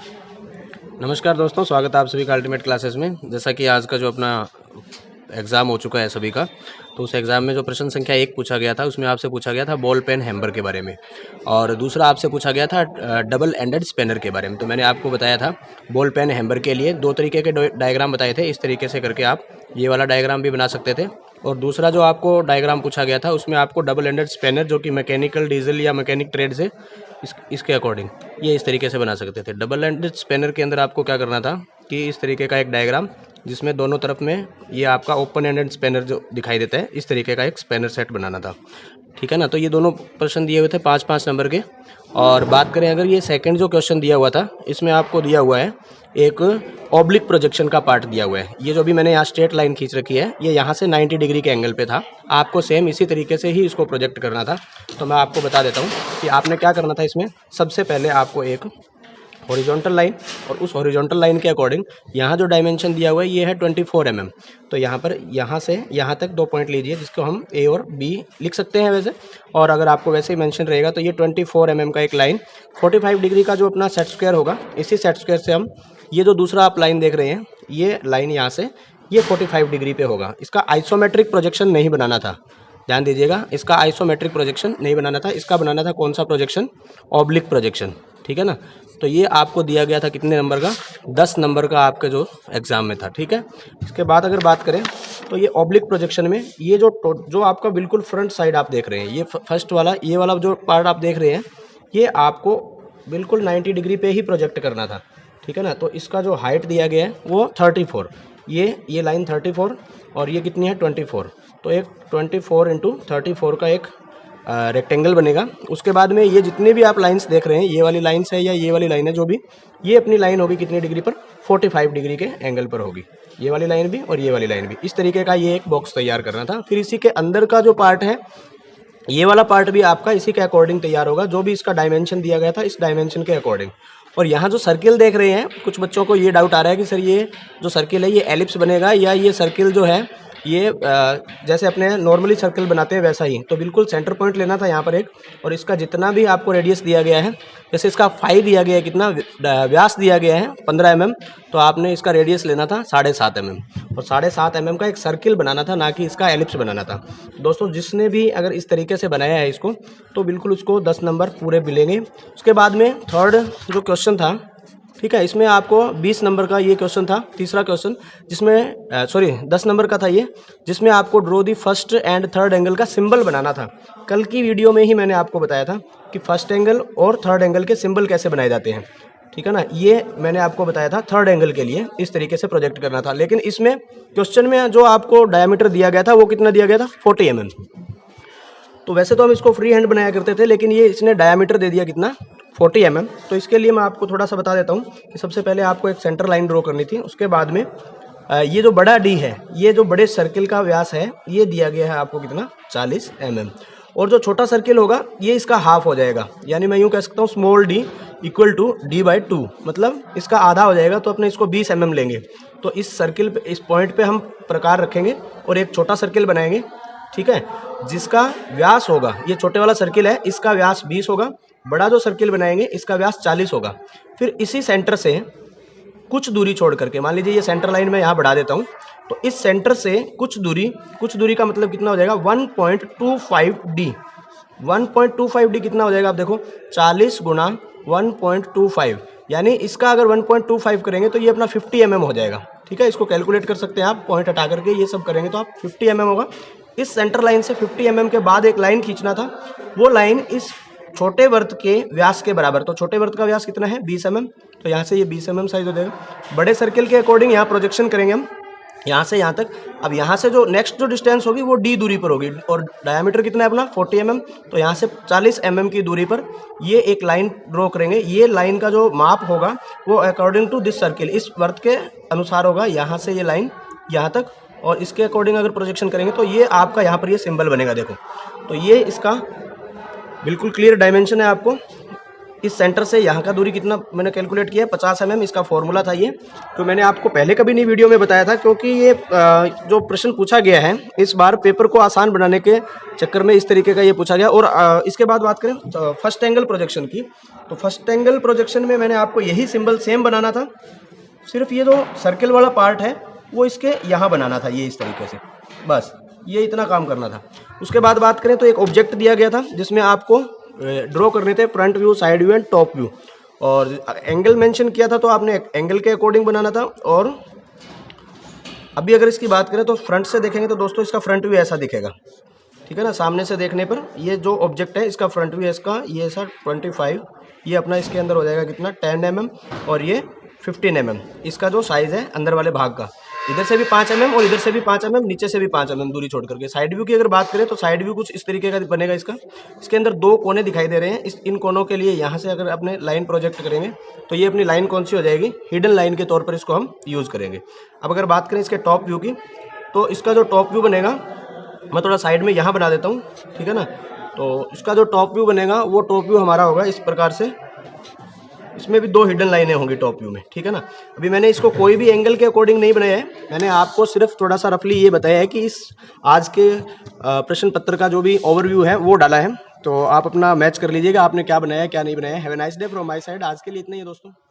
नमस्कार दोस्तों, स्वागत है आप सभी का अल्टीमेट क्लासेस में। जैसा कि आज का जो अपना एग्ज़ाम हो चुका है सभी का, तो उस एग्ज़ाम में जो प्रश्न संख्या 1 पूछा गया था उसमें आपसे पूछा गया था बॉल पेन हैमर के बारे में, और दूसरा आपसे पूछा गया था डबल एंडेड स्पेनर के बारे में। तो मैंने आपको बताया था बॉल पेन हैमर के लिए 2 तरीके के डायग्राम बताए थे। इस तरीके से करके आप ये वाला डायग्राम भी बना सकते थे, और दूसरा जो आपको डायग्राम पूछा गया था उसमें आपको डबल एंडेड स्पेनर जो कि मैकेनिकल डीजल या मैकेनिक ट्रेड से इसके अकॉर्डिंग ये इस तरीके से बना सकते थे। डबल एंडेड स्पेनर के अंदर आपको क्या करना था कि इस तरीके का एक डायग्राम जिसमें दोनों तरफ में ये आपका ओपन एंडेड स्पेनर जो दिखाई देता है, इस तरीके का एक स्पेनर सेट बनाना था। ठीक है ना। तो ये दोनों प्रश्न दिए हुए थे 5-5 नंबर के। और बात करें अगर ये सेकंड जो क्वेश्चन दिया हुआ था, इसमें आपको दिया हुआ है एक ऑब्लिक प्रोजेक्शन का पार्ट दिया हुआ है। ये जो भी मैंने यहाँ स्ट्रेट लाइन खींच रखी है, ये यहाँ से 90 डिग्री के एंगल पे था। आपको सेम इसी तरीके से ही इसको प्रोजेक्ट करना था। तो मैं आपको बता देता हूँ कि आपने क्या करना था। इसमें सबसे पहले आपको एक हॉरिजॉन्टल लाइन, और उस हॉरिजॉन्टल लाइन के अकॉर्डिंग यहाँ जो डायमेंशन दिया हुआ है ये है 24 mm। तो यहाँ पर यहाँ से यहाँ तक 2 पॉइंट लीजिए, जिसको हम ए और बी लिख सकते हैं वैसे, और अगर आपको वैसे ही मेंशन रहेगा तो ये 24 mm का एक लाइन 45 डिग्री का जो अपना सेट स्क्वायर होगा, इसी सेट स्क्वायर से हम ये जो दूसरा आप लाइन देख रहे हैं, ये लाइन यहाँ से ये 45 डिग्री पे होगा। इसका आइसोमेट्रिक प्रोजेक्शन नहीं बनाना था, ध्यान दीजिएगा, इसका आइसोमेट्रिक प्रोजेक्शन नहीं बनाना था। इसका बनाना था कौन सा प्रोजेक्शन? Oblique projection. ठीक है ना। तो ये आपको दिया गया था कितने नंबर का? 10 नंबर का आपके जो एग्जाम में था। ठीक है। इसके बाद अगर बात करें तो ये ऑब्लिक प्रोजेक्शन में ये जो आपका बिल्कुल फ्रंट साइड आप देख रहे हैं, ये फर्स्ट वाला, ये वाला जो पार्ट आप देख रहे हैं, ये आपको बिल्कुल 90 डिग्री पे ही प्रोजेक्ट करना था। ठीक है ना। तो इसका जो हाइट दिया गया है वो 34, ये लाइन 34 और ये कितनी है 24। तो एक 24 इंटू 34 का एक रेक्टेंगल बनेगा। उसके बाद में ये जितने भी आप लाइंस देख रहे हैं, ये वाली लाइंस है या ये वाली लाइन है, जो भी ये अपनी लाइन होगी कितनी डिग्री पर? 45 डिग्री के एंगल पर होगी, ये वाली लाइन भी और ये वाली लाइन भी। इस तरीके का ये एक बॉक्स तैयार करना था। फिर इसी के अंदर का जो पार्ट है, ये वाला पार्ट भी आपका इसी के अकॉर्डिंग तैयार होगा, जो भी इसका डायमेंशन दिया गया था इस डायमेंशन के अकॉर्डिंग। और यहाँ जो सर्किल देख रहे हैं, कुछ बच्चों को ये डाउट आ रहा है कि सर ये जो सर्किल है ये एलिप्स बनेगा या ये सर्किल जो है ये जैसे अपने नॉर्मली सर्कल बनाते हैं वैसा ही। तो बिल्कुल सेंटर पॉइंट लेना था यहाँ पर एक, और इसका जितना भी आपको रेडियस दिया गया है, जैसे इसका फाई दिया गया है, कितना व्यास दिया गया है 15 mm, तो आपने इसका रेडियस लेना था 7.5 mm, और 7.5 mm का एक सर्किल बनाना था, ना कि इसका एलिप्स बनाना था। दोस्तों जिसने भी अगर इस तरीके से बनाया है इसको, तो बिल्कुल उसको 10 नंबर पूरे मिलेंगे। उसके बाद में थर्ड जो क्वेश्चन था, ठीक है, इसमें आपको 20 नंबर का ये क्वेश्चन था, तीसरा क्वेश्चन, जिसमें 10 नंबर का था ये, जिसमें आपको draw the first and third angle का सिंबल बनाना था। कल की वीडियो में ही मैंने आपको बताया था कि फर्स्ट एंगल और थर्ड एंगल के सिंबल कैसे बनाए जाते हैं। ठीक है ना। ये मैंने आपको बताया था थर्ड एंगल के लिए इस तरीके से प्रोजेक्ट करना था। लेकिन इसमें क्वेश्चन में जो आपको डायमीटर दिया गया था वो कितना दिया गया था? 40 mm। तो वैसे तो हम इसको फ्री हैंड बनाया करते थे, लेकिन ये इसने डायमीटर दे दिया कितना? 40 mm। तो इसके लिए मैं आपको थोड़ा सा बता देता हूँ कि सबसे पहले आपको एक सेंटर लाइन ड्रॉ करनी थी। उसके बाद में ये जो बड़ा डी है, ये जो बड़े सर्किल का व्यास है, ये दिया गया है आपको कितना? 40 mm। और जो छोटा सर्किल होगा ये इसका हाफ हो जाएगा, यानी मैं यूँ कह सकता हूँ small D equal to d/2, मतलब इसका आधा हो जाएगा। तो अपने इसको 20 mm लेंगे। तो इस सर्किल पे, इस पॉइंट पे हम प्रकार रखेंगे और एक छोटा सर्किल बनाएंगे। ठीक है, जिसका व्यास होगा, ये छोटे वाला सर्किल है, इसका व्यास 20 होगा। बड़ा जो सर्किल बनाएंगे इसका व्यास 40 होगा। फिर इसी सेंटर से कुछ दूरी छोड़ करके, मान लीजिए ये सेंटर लाइन मैं यहाँ बढ़ा देता हूँ, तो इस सेंटर से कुछ दूरी का मतलब कितना हो जाएगा? 1.25d। 1.25d कितना हो जाएगा? आप देखो, 40 गुणा 1.25, यानी इसका अगर 1.25 करेंगे तो ये अपना 50 mm हो जाएगा। ठीक है, इसको कैलकुलेट कर सकते हैं आप, पॉइंट हटा करके ये सब करेंगे तो आप 50 mm होगा। इस सेंटर लाइन से 50 mm के बाद एक लाइन खींचना था, वो लाइन इस छोटे वृत्त के व्यास के बराबर। तो छोटे वृत्त का व्यास कितना है? 20 mm। तो यहाँ से ये 20 mm साइज हो जाएगा। बड़े सर्किल के अकॉर्डिंग यहाँ प्रोजेक्शन करेंगे हम, यहाँ से यहाँ तक। अब यहाँ से जो नेक्स्ट जो डिस्टेंस होगी वो d दूरी पर होगी, और डायमीटर कितना है अपना? 40 mm। तो यहाँ से 40 mm की दूरी पर ये एक लाइन ड्रॉ करेंगे। ये लाइन का जो माप होगा वो अकॉर्डिंग टू दिस सर्किल, इस वृत्त के अनुसार होगा। यहाँ से ये लाइन यहाँ तक, और इसके अकॉर्डिंग अगर प्रोजेक्शन करेंगे तो ये आपका यहाँ पर ये सिंबल बनेगा। देखो, तो ये इसका बिल्कुल क्लियर डायमेंशन है आपको। इस सेंटर से यहाँ का दूरी कितना मैंने कैलकुलेट किया है 50 mm, इसका फॉर्मूला था ये, तो मैंने आपको पहले कभी नहीं वीडियो में बताया था, क्योंकि ये जो प्रश्न पूछा गया है इस बार पेपर को आसान बनाने के चक्कर में इस तरीके का ये पूछा गया। और इसके बाद बात करें फर्स्ट एंगल प्रोजेक्शन की, तो फर्स्ट एंगल प्रोजेक्शन में मैंने आपको यही सिंबल सेम बनाना था, सिर्फ ये जो सर्किल वाला पार्ट है वो इसके यहाँ बनाना था, ये इस तरीके से, बस ये इतना काम करना था। उसके बाद बात करें तो एक ऑब्जेक्ट दिया गया था जिसमें आपको ड्रॉ करने थे front view, side view and top view, और एंगल मेंशन किया था तो आपने एंगल के अकॉर्डिंग बनाना था। और अभी अगर इसकी बात करें तो फ्रंट से देखेंगे तो दोस्तों इसका फ्रंट व्यू ऐसा दिखेगा, ठीक है ना, सामने से देखने पर ये जो ऑब्जेक्ट है इसका फ्रंट व्यू है इसका ये ऐसा 25, ये अपना इसके अंदर हो जाएगा कितना 10 mm, और ये 15 mm इसका जो साइज़ है अंदर वाले भाग का, इधर से भी 5 mm और इधर से भी 5 mm, नीचे से भी 5 mm दूरी छोड़ करके। साइड व्यू की अगर बात करें तो साइड व्यू कुछ इस तरीके का बनेगा इसका, इसके अंदर 2 कोने दिखाई दे रहे हैं, इन कोनों के लिए यहाँ से अगर अपने लाइन प्रोजेक्ट करेंगे तो ये अपनी लाइन कौन सी हो जाएगी, हिडन लाइन के तौर पर इसको हम यूज़ करेंगे। अब अगर बात करें इसके टॉप व्यू की, तो इसका जो टॉप व्यू बनेगा, मैं थोड़ा साइड में यहाँ बना देता हूँ, ठीक है ना, तो इसका जो टॉप व्यू बनेगा वो टॉप व्यू हमारा होगा इस प्रकार से, इसमें भी 2 हिडन लाइनें होंगी टॉप व्यू में, ठीक है ना। अभी मैंने इसको कोई भी एंगल के अकॉर्डिंग नहीं बनाया है, मैंने आपको सिर्फ थोड़ा सा रफली ये बताया है कि इस आज के प्रश्न पत्र का जो भी ओवरव्यू है वो डाला है, तो आप अपना मैच कर लीजिएगा आपने क्या बनाया है क्या नहीं बनाया है। Have a nice day from my side. आज के लिए इतना ही है दोस्तों।